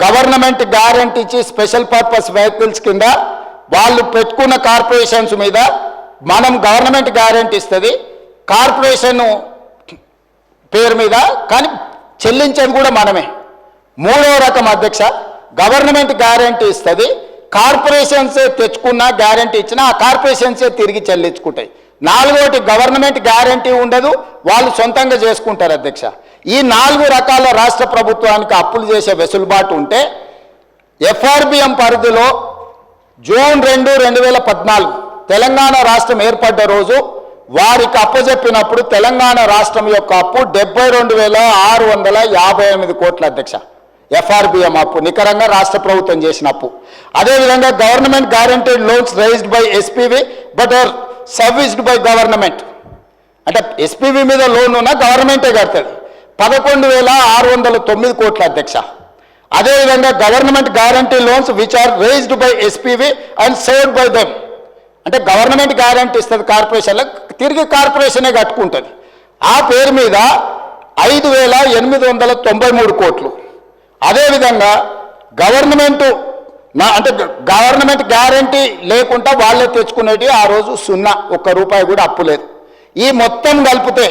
Government guarantee ఇచ్చి special purpose vehicles కింద వాళ్ళు పెట్టుకున్న కార్పొరేషన్స్ మీద మనం గవర్నమెంట్ గ్యారెంటీ ఇస్తుంది కార్పొరేషన్ పేరు మీద, కానీ చెల్లించేది కూడా మనమే. మూడో రకం అధ్యక్ష, గవర్నమెంట్ గ్యారెంటీ ఇస్తుంది, కార్పొరేషన్సే తెచ్చుకున్న గ్యారెంటీ ఇచ్చినా ఆ కార్పొరేషన్సే తిరిగి చెల్లించుకుంటాయి. నాలుగోటి గవర్నమెంట్ గ్యారెంటీ ఉండదు, వాళ్ళు సొంతంగా చేసుకుంటారు అధ్యక్ష. ఈ 4 రకాల రాష్ట్ర ప్రభుత్వానికి అప్పులు చేసే వెసులుబాటు ఉంటే ఎఫ్ఆర్బిఎం పరిధిలో జూన్ 2, 2014 తెలంగాణ రాష్ట్రం ఏర్పడ్డ రోజు వారికి అప్పచెప్పినప్పుడు తెలంగాణ రాష్ట్రం యొక్క అప్పు 72,658 కోట్ల అధ్యక్ష. ఎఫ్ఆర్బిఎం అప్పు నికరంగా రాష్ట్ర ప్రభుత్వం చేసిన అప్పు. అదేవిధంగా government guaranteed loans raised by SPV but are serviced by government, అంటే ఎస్పీవి మీద లోన్ ఉన్న గవర్నమెంటే కడుతుంది, 11,609 కోట్ల అధ్యక్ష. అదేవిధంగా government guarantee loans which are raised by SPV and served by them, అంటే గవర్నమెంట్ గ్యారంటీ ఇస్తుంది కార్పొరేషన్లకు, తిరిగి కార్పొరేషనే కట్టుకుంటుంది. ఆ పేరు మీద 5,893 కోట్లు. అదేవిధంగా గవర్నమెంట్ గ్యారంటీ లేకుండా వాళ్ళే తెచ్చుకునేటి ఆ రోజు 0, 1 రూపాయి కూడా అప్పు లేదు. ఈ మొత్తం కలిపితే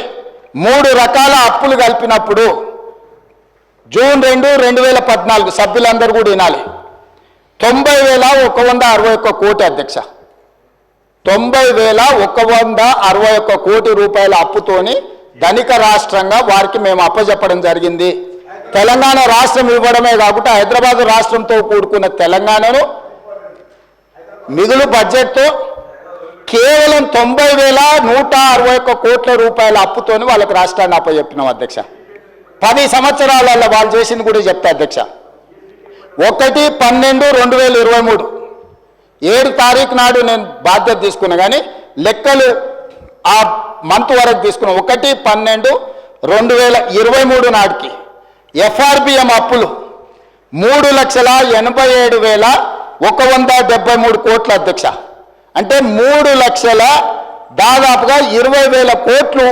3 రకాల అప్పులు కలిపినప్పుడు జూన్ 2, 2014 సభ్యులందరూ కూడా వినాలి, 90,161 కోటి అధ్యక్ష. 90,161 కోటి రూపాయల అప్పుతోని ధనిక రాష్ట్రంగా వారికి మేము అప్పచెప్పడం జరిగింది. తెలంగాణ రాష్ట్రం ఇవ్వడమే కాకుండా హైదరాబాద్ రాష్ట్రంతో కూడుకున్న తెలంగాణను మిగులు బడ్జెట్తో కేవలం 90,161 కోట్ల రూపాయల అప్పుతోని వాళ్ళకి రాష్ట్రాన్ని అప్పచెప్పినాం అధ్యక్ష. 10 సంవత్సరాలలో వాళ్ళు చేసింది కూడా చెప్తా అధ్యక్ష. 1/12/2023 7 తారీఖు నాడు నేను బాధ్యత తీసుకున్నా, కానీ లెక్కలు ఆ మంత్ వరకు తీసుకున్నా. 1/12/2023 నాటికి ఎఫ్ఆర్బిఎం అప్పులు 3,87,173 కోట్ల అధ్యక్ష. అంటే 3 లక్షల దాదాపుగా 20,000 కోట్లు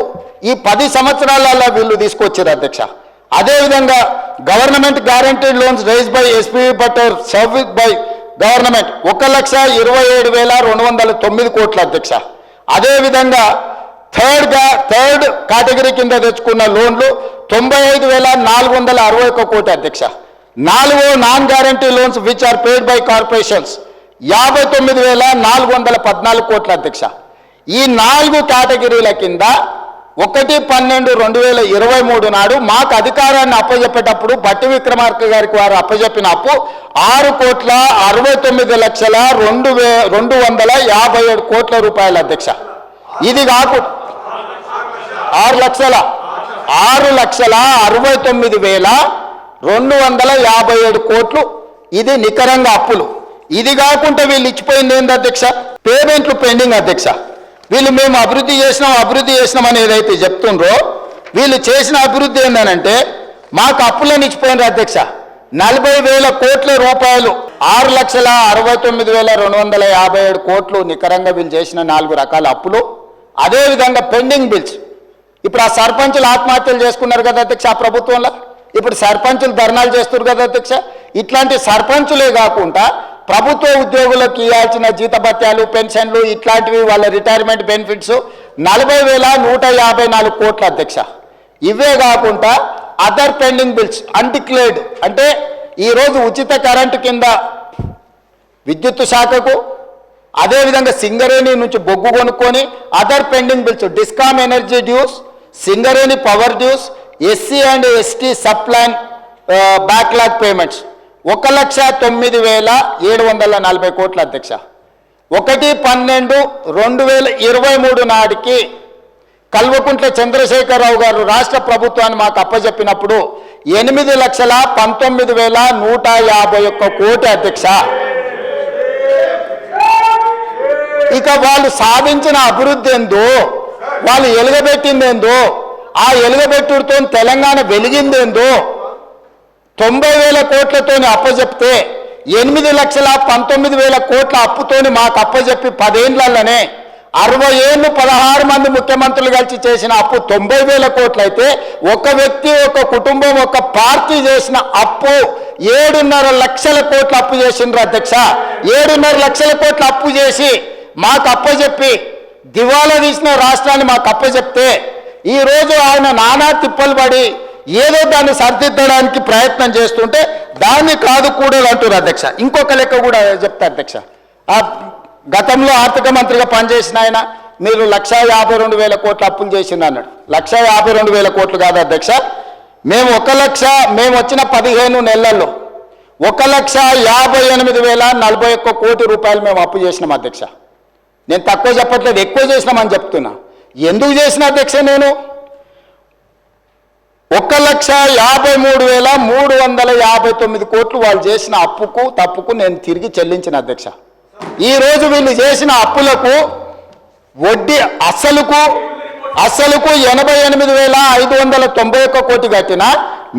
ఈ 10 సంవత్సరాలలో వీళ్ళు తీసుకొచ్చారు అధ్యక్ష. అదేవిధంగా government guaranteed loans raise by SP but service by government 1,27,209 కోట్ల అధ్యక్ష. అదేవిధంగా థర్డ్ కేటగిరీ కింద తెచ్చుకున్న లోన్లు 95,461 కోటి అధ్యక్ష. 4 non guarantee loans which are paid by corporations 59,414 కోట్ల అధ్యక్ష. ఈ 4 కేటగిరీల కింద 1/12/2023 నాడు మాకు అధికారాన్ని అప్పచెప్పేటప్పుడు బట్టి విక్రమార్క గారికి వారు అప్పచెప్పిన అప్పు 6,69,257 కోట్ల రూపాయల అధ్యక్ష. ఇది కాకుండా 6,69,257 కోట్లు ఇది నికరంగా అప్పులు. ఇది కాకుండా వీళ్ళు ఇచ్చిపోయింది ఏంది అధ్యక్ష? పేమెంట్లు పెండింగ్ అధ్యక్ష. వీళ్ళు మేము అభివృద్ధి చేసినాం అని ఏదైతే చెప్తుండ్రో వీళ్ళు చేసిన అభివృద్ధి ఏంటంటే మాకు అప్పులను ఇచ్చిపోయినారు అధ్యక్ష. 40,000 కోట్ల రూపాయలు 6,69,257 కోట్లు నికరంగా వీళ్ళు చేసిన 4 రకాల అప్పులు. అదేవిధంగా పెండింగ్ బిల్స్. ఇప్పుడు ఆ సర్పంచులు ఆత్మహత్యలు చేసుకున్నారు కదా అధ్యక్ష ఆ ప్రభుత్వంలో, ఇప్పుడు సర్పంచులు ధర్నాలు చేస్తున్నారు కదా అధ్యక్ష. ఇట్లాంటి సర్పంచులే కాకుండా ప్రభుత్వ ఉద్యోగులకు ఇవ్వాల్సిన జీతభత్యాలు, పెన్షన్లు, ఇట్లాంటివి వాళ్ళ రిటైర్మెంట్ బెనిఫిట్స్ 40,154 కోట్ల అధ్యక్ష. ఇవే కాకుండా అదర్ పెండింగ్ బిల్స్ అన్డిక్లేర్డ్, అంటే ఈరోజు ఉచిత కరెంటు కింద విద్యుత్ శాఖకు, అదేవిధంగా సింగరేణి నుంచి బొగ్గు కొనుక్కొని other pending bills discom energy dues, Singareni power dues, SC and ST sub plan backlog payments 1,09,740 కోట్ల అధ్యక్ష. 1/12/2023 నాటికి కల్వకుంట్ల చంద్రశేఖరరావు గారు రాష్ట్ర ప్రభుత్వాన్ని మాకు అప్పచెప్పినప్పుడు 8,19,151 కోటి అధ్యక్ష. ఇక వాళ్ళు సాధించిన అభివృద్ధి ఏందో, వాళ్ళు ఎలుగబెట్టిందేందో, ఆ ఎలుగబెట్టుడితో తెలంగాణ వెలిగిందేందో 90,000 కోట్లతోని అప్పచెప్తే 8,19,000 కోట్ల అప్పుతోని మాకు అప్పచెప్పి 10 ఏళ్లలోనే 60 ఏళ్ళు 16 మంది ముఖ్యమంత్రులు కలిసి చేసిన అప్పు 90,000 కోట్లు అయితే ఒక వ్యక్తి ఒక కుటుంబం ఒక పార్టీ చేసిన అప్పు 7.5 లక్షల కోట్లు అప్పు చేసిండ్రు అధ్యక్ష. 7.5 లక్షల కోట్లు అప్పు చేసి మాకు అప్పచెప్పి దివాలా తీసిన రాష్ట్రాన్ని మాకు అప్పచెప్తే ఈరోజు ఆయన నానా తిప్పలు పడి ఏదో దాన్ని సరిదిద్దడానికి ప్రయత్నం చేస్తుంటే దాన్ని కాదు కూడదు అంటారు అధ్యక్ష. ఇంకొక లెక్క కూడా చెప్తా అధ్యక్ష. గతంలో ఆర్థిక మంత్రిగా పనిచేసిన ఆయన మీరు 1,52,000 కోట్లు అప్పులు చేసింది అన్నాడు. 1,52,000 కోట్లు కాదు అధ్యక్ష. మేము వచ్చిన 15 నెలల్లో 1,58,041 కోటి రూపాయలు మేము అప్పు చేసినాం అధ్యక్ష. నేను తక్కువ చెప్పట్లేదు, ఎక్కువ చేసినామని చెప్తున్నా. ఎందుకు చేసిన అధ్యక్ష? నేను 1,53,359 కోట్లు వాళ్ళు చేసిన అప్పుకు తప్పుకు నేను తిరిగి చెల్లించిన అధ్యక్ష. ఈరోజు వీళ్ళు చేసిన అప్పులకు వడ్డీ అసలుకు 88,591 కోటి కట్టిన,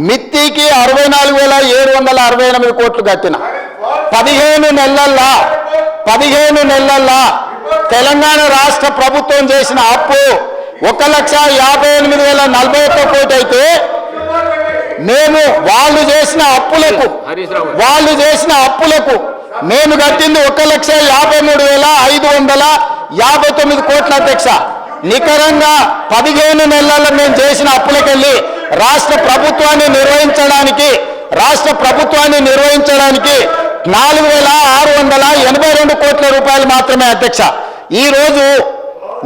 మిత్తికి 64,768 కోట్లు కట్టిన 15 నెలల్లో తెలంగాణ రాష్ట్ర ప్రభుత్వం చేసిన అప్పు 1,58,041 కోటి అయితే మేము వాళ్ళు చేసిన అప్పులకు మేము కట్టింది 1,53,559 కోట్ల అధ్యక్ష. నికరంగా 15 నెలల్లో మేము చేసిన అప్పులకెళ్ళి రాష్ట్ర ప్రభుత్వాన్ని నిర్వహించడానికి 4,682 కోట్ల రూపాయలు మాత్రమే అధ్యక్ష. ఈరోజు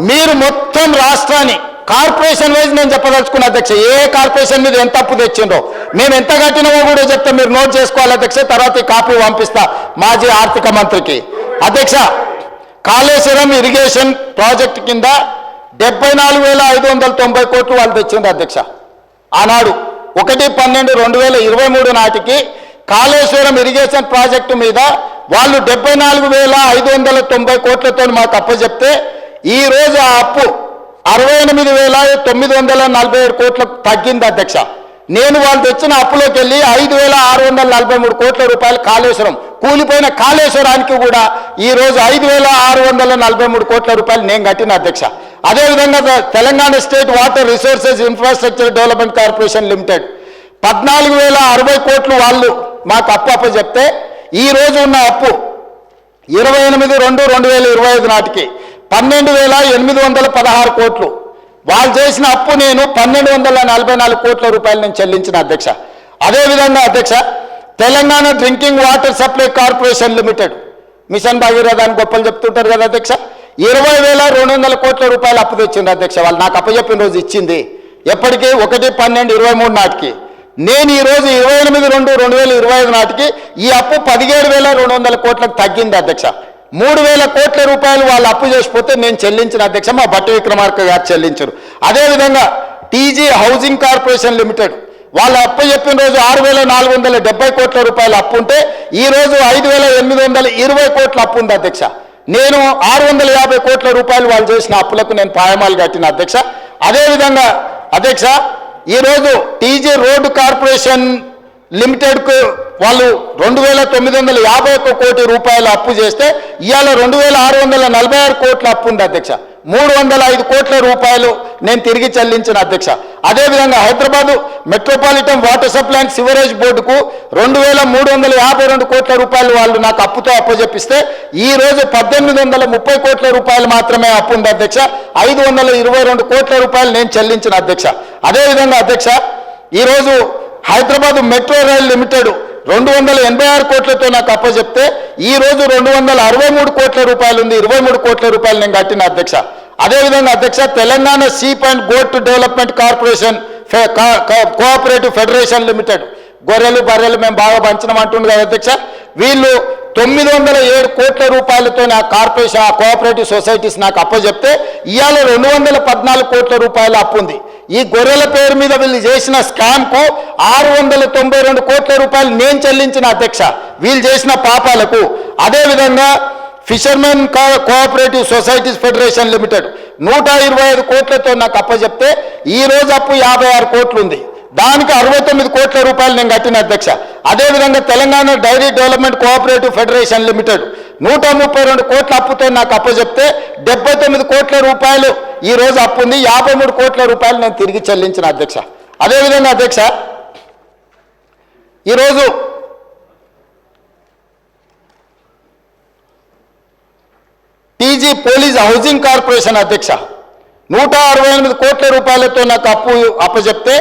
మీరు మొత్తం రాష్ట్రాన్ని కార్పొరేషన్ వైజ్ నేను చెప్పదలుచుకున్న అధ్యక్ష, ఏ కార్పొరేషన్ మీద ఎంత అప్పు తెచ్చిండ్రో మేము ఎంత కట్టినామో కూడా చెప్తే మీరు నోట్ చేసుకోవాలి అధ్యక్ష. తర్వాత ఈ కాపీ పంపిస్తా మాజీ ఆర్థిక మంత్రికి. అధ్యక్ష, కాళేశ్వరం ఇరిగేషన్ ప్రాజెక్టు కింద 74,590 కోట్లు వాళ్ళు తెచ్చిండ్రు అధ్యక్ష. ఆనాడు 1/12/2023 నాటికి కాళేశ్వరం ఇరిగేషన్ ప్రాజెక్టు మీద వాళ్ళు 74,590 కోట్లతో మాకు అప్పచెప్తే ఈ రోజు ఆ అప్పు 68,947 కోట్లకు తగ్గింది అధ్యక్ష. నేను వాళ్ళు తెచ్చిన అప్పులోకి వెళ్ళి 5,643 కోట్ల రూపాయలు కాళేశ్వరం కూలిపోయిన కాళేశ్వరానికి కూడా ఈ రోజు 5,643 కోట్ల రూపాయలు నేను కట్టిన అధ్యక్ష. అదేవిధంగా Telangana state water resources infrastructure development corporation limited 14,060 కోట్లు వాళ్ళు మాకు అప్పు చెప్తే ఈ రోజు ఉన్న అప్పు 28/2/2025 నాటికి 12,816 కోట్లు. వాళ్ళు చేసిన అప్పు నేను 1,244 కోట్ల రూపాయలు నేను చెల్లించిన అధ్యక్ష. అదేవిధంగా అధ్యక్ష, Telangana drinking water supply corporation limited mission Bhagiratha అని గొప్పలు చెప్తుంటారు కదా అధ్యక్ష, 20,200 కోట్ల రూపాయలు అప్పు తెచ్చింది అధ్యక్ష. వాళ్ళు నాకు అప్పచెప్పిన రోజు ఇచ్చింది ఎప్పటికీ 1/12/23 నాటికి. నేను ఈరోజు 28/2/2025 నాటికి ఈ అప్పు 17,200 కోట్లకు తగ్గింది అధ్యక్ష. 3,000 కోట్ల రూపాయలు వాళ్ళు అప్పు చేసిపోతే నేను చెల్లించిన అధ్యక్ష, మా భట్టి విక్రమార్క గారు చెల్లించరు. అదేవిధంగా టీజీ హౌసింగ్ కార్పొరేషన్ లిమిటెడ్ వాళ్ళు అప్పు చెప్పిన రోజు 6,470 కోట్ల రూపాయలు అప్పు ఉంటే ఈ రోజు 5,820 కోట్ల అప్పు ఉంది అధ్యక్ష. నేను 650 కోట్ల రూపాయలు వాళ్ళు చేసిన అప్పులకు నేను పాయమాలు కట్టిన అధ్యక్ష. అదేవిధంగా అధ్యక్ష, ఈరోజు టీజీ రోడ్డు కార్పొరేషన్ లిమిటెడ్కు వాళ్ళు 2,951 కోటి రూపాయలు అప్పు చేస్తే ఇవాళ 2,646 కోట్ల అప్పు ఉంది అధ్యక్ష. 305 కోట్ల రూపాయలు నేను తిరిగి చెల్లించిన అధ్యక్ష. అదేవిధంగా Hyderabad metropolitan water supply and sewerage బోర్డుకు 2,352 కోట్ల రూపాయలు వాళ్ళు నాకు అప్పుతో అప్పచెప్పిస్తే ఈ రోజు 1,830 కోట్ల రూపాయలు మాత్రమే అప్పు ఉంది అధ్యక్ష. 522 కోట్ల రూపాయలు నేను చెల్లించిన అధ్యక్ష. అదేవిధంగా అధ్యక్ష, ఈరోజు హైదరాబాదు మెట్రో రైల్ లిమిటెడ్ 286 కోట్లతో నాకు అప్పచెప్తే ఈ రోజు 263 కోట్ల రూపాయలు ఉంది. 23 కోట్ల రూపాయలు నేను కట్టిన అధ్యక్ష. అదేవిధంగా అధ్యక్ష, Telangana sheep and goat development corporation cooperative federation limited గొర్రెలు బర్రెలు మేము బాగా పంచినామంటుంది కదా అధ్యక్ష, వీళ్ళు 907 కోట్ల రూపాయలతో నా కార్పొరేషన్ కోఆపరేటివ్ సొసైటీస్ నాకు అప్పచెప్తే ఇవాళ 214 కోట్ల రూపాయల అప్పు ఉంది. ఈ గొర్రెల పేరు మీద వీళ్ళు చేసిన స్కామ్కు 692 కోట్ల రూపాయలు నేను చెల్లించిన అధ్యక్ష వీళ్ళు చేసిన పాపాలకు. అదేవిధంగా fishermen cooperative societies federation limited 125 కోట్లతో నాకు అప్పచెప్తే ఈ రోజు అప్పు 56 కోట్లు ఉంది. దానికి 69 కోట్ల రూపాయలు నేను కట్టిన అధ్యక్ష. అదేవిధంగా Telangana dairy development cooperative federation limited 132 కోట్ల అప్పుతో నాకు అప్పచెప్తే 79 కోట్ల రూపాయలు ఈ రోజు అప్పు ఉంది. 53 కోట్ల రూపాయలు నేను తిరిగి చెల్లించిన అధ్యక్ష. అదేవిధంగా అధ్యక్ష, ఈరోజు టీజీ పోలీస్ హౌసింగ్ కార్పొరేషన్ అధ్యక్ష 168 కోట్ల రూపాయలతో నాకు అప్పు అప్పచెప్తే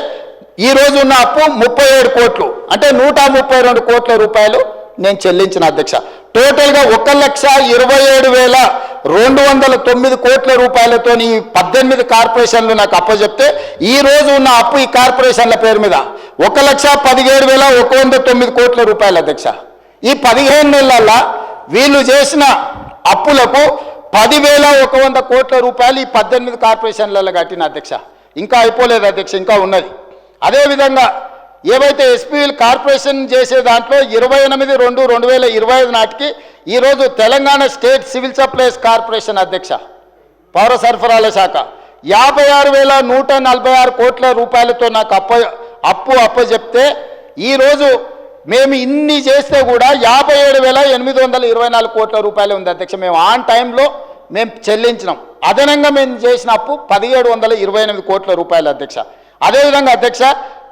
ఈ రోజు ఉన్న అప్పు 37 కోట్లు, అంటే 132 కోట్ల రూపాయలు నేను చెల్లించిన అధ్యక్ష. టోటల్గా 1,27,209 కోట్ల రూపాయలతో ఈ 18 కార్పొరేషన్లు నాకు అప్పచెప్తే ఈ రోజు ఉన్న అప్పు ఈ కార్పొరేషన్ల పేరు మీద 1,17,109 కోట్ల రూపాయలు అధ్యక్ష. ఈ 15 నెలల వీళ్ళు చేసిన అప్పులకు 10,100 కోట్ల రూపాయలు ఈ 18 కార్పొరేషన్లలో కట్టిన అధ్యక్ష. ఇంకా అయిపోలేదు అధ్యక్ష, ఇంకా ఉన్నది. అదేవిధంగా ఏవైతే ఎస్పీఎల్ కార్పొరేషన్ చేసే దాంట్లో 28/2/2025 నాటికి ఈరోజు Telangana state civil supplies corporation అధ్యక్ష, పౌర సరఫరాల శాఖ 56,146 కోట్ల రూపాయలతో నాకు అప్పచెప్తే ఈరోజు మేము ఇన్ని చేస్తే కూడా 57,824 కోట్ల రూపాయలు ఉంది అధ్యక్ష. మేము ఆన్ టైంలో మేము చెల్లించినాం. అదనంగా మేము చేసిన అప్పు 1,728 కోట్ల రూపాయలు అధ్యక్ష. అదేవిధంగా అధ్యక్ష,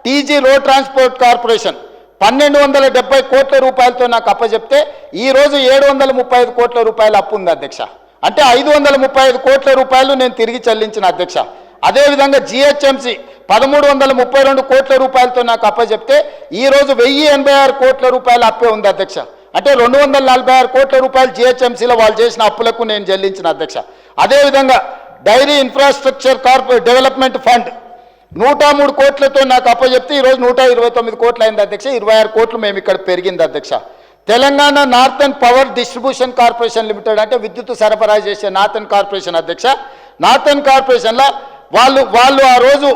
టీజీ రోడ్ ట్రాన్స్పోర్ట్ కార్పొరేషన్ 1,270 కోట్ల రూపాయలతో నాకు అప్పచెప్తే ఈరోజు 735 కోట్ల రూపాయలు అప్పు ఉంది అధ్యక్ష. అంటే 535 కోట్ల రూపాయలు నేను తిరిగి చెల్లించిన అధ్యక్ష. అదేవిధంగా జిహెచ్ఎంసి 1,332 కోట్ల రూపాయలతో నాకు అప్పచెప్తే ఈరోజు 1,086 కోట్ల రూపాయల అప్పే ఉంది అధ్యక్ష. అంటే 246 కోట్ల రూపాయలు జిహెచ్ఎంసీలో వాళ్ళు చేసిన అప్పులకు నేను చెల్లించిన అధ్యక్ష. అదేవిధంగా డైరీ ఇన్ఫ్రాస్ట్రక్చర్ డెవలప్మెంట్ ఫండ్ 103 కోట్లతో నాకు అప్పచెప్తే ఈరోజు 129 కోట్లు అయింది అధ్యక్ష. 26 కోట్లు మేము ఇక్కడ పెరిగింది అధ్యక్ష. Telangana northern power distribution corporation limited, అంటే విద్యుత్ సరఫరా చేసే నార్థన్ కార్పొరేషన్ అధ్యక్ష. నార్థన్ కార్పొరేషన్లో వాళ్ళు ఆ రోజు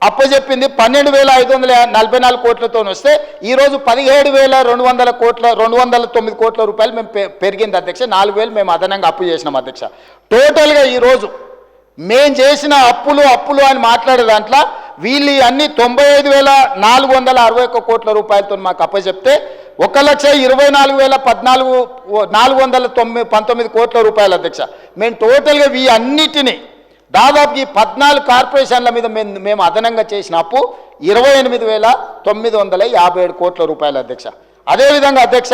అప్పచెప్పింది 12,544 కోట్లతో వస్తే ఈరోజు 17,209 కోట్ల రూపాయలు మేము పెరిగింది అధ్యక్ష. 4,000 మేము అదనంగా అప్పు చేసినాం అధ్యక్ష. టోటల్గా ఈరోజు మేము చేసిన అప్పులు అని మాట్లాడే దాంట్లో వీళ్ళు అన్ని 95,461 కోట్ల రూపాయలతో మాకు అప్పచెప్తే 1,24,419 కోట్ల రూపాయలు అధ్యక్ష. మేము టోటల్గా ఈ అన్నిటినీ దాదాపు ఈ 14 కార్పొరేషన్ల మీద మేము అదనంగా చేసిన అప్పు 28,957 కోట్ల రూపాయలు అధ్యక్ష. అదేవిధంగా అధ్యక్ష,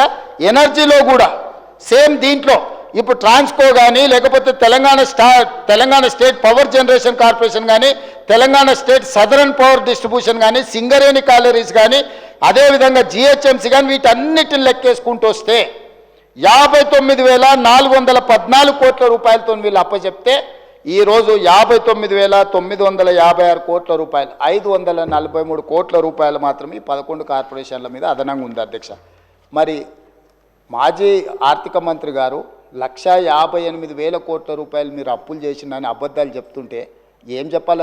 ఎనర్జీలో కూడా సేమ్ దీంట్లో ఇప్పుడు ట్రాన్స్కో కానీ లేకపోతే Telangana state power generation corporation కానీ Telangana state southern power distribution కానీ సింగరేణి కాలరీస్ కానీ అదేవిధంగా జిహెచ్ఎంసీ కానీ వీటన్నిటిని లెక్కేసుకుంటూ వస్తే 59,414 కోట్ల రూపాయలతో వీళ్ళు అప్పచెప్తే ఈరోజు 59,956 కోట్ల రూపాయలు 543 కోట్ల రూపాయలు మాత్రమే 11 కార్పొరేషన్ల మీద అదనంగా ఉంది అధ్యక్ష. మరి మాజీ ఆర్థిక మంత్రి గారు 1,58,000 కోట్ల రూపాయలు మీరు అప్పులు చేసిందని అబద్ధాలు చెప్తుంటే ఏం చెప్పాలి